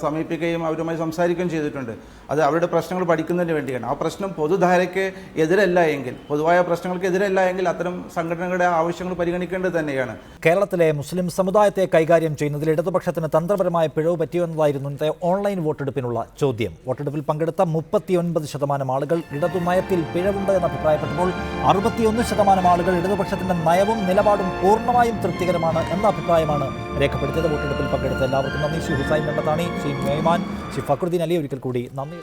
സമീപിക്കുകയും അവരുമായി സംസാരിക്കുകയും ചെയ്തിട്ടുണ്ട്. അത് അവരുടെ പ്രശ്നങ്ങൾ പഠിക്കുന്നതിന് വേണ്ടിയാണ്. ആ പ്രശ്നം പൊതുധാരയ്ക്ക് എതിരല്ല എങ്കിൽ, പൊതുവായ പ്രശ്നങ്ങൾക്ക് എതിരല്ല എങ്കിൽ അത്തരം സംഘടനകളുടെ ആവശ്യങ്ങൾ പരിഗണിക്കേണ്ടത് തന്നെയാണ്. കേരളത്തിലെ മുസ്ലിം സമുദായത്തെ കൈകാര്യം ചെയ്യുന്നതിൽ ഇടതുപക്ഷത്തിന് തന്ത്രപരമായ പിഴവ് പറ്റിയെന്നതായിരുന്നു ഇന്നത്തെ ഓൺലൈൻ വോട്ടെടുപ്പിനുള്ള ചോദ്യം. വോട്ടെടുപ്പിൽ പങ്കെടുത്ത 39% ആളുകൾ ഇടതുനയത്തിൽ പിഴവുണ്ട് എന്ന് അഭിപ്രായപ്പെട്ടപ്പോൾ 61% ആളുകൾ ഇടതുപക്ഷത്തിന്റെ നയവും നിലപാടും പൂർണ്ണമായും തൃപ്തികരമാണ് എന്ന അഭിപ്രായമാണ് രേഖപ്പെടുത്തിയത്. വോട്ടെടുപ്പിൽ പങ്കെടുത്ത എല്ലാവർക്കും നന്ദി. ശ്രീ ഹുസൈൻ രണ്ടത്താണി, ശ്രീ മെയ്മാൻ, ശ്രീ ഫക്രുദ്ദീൻ അലി, ഒരിക്കൽ കൂടി നന്ദി.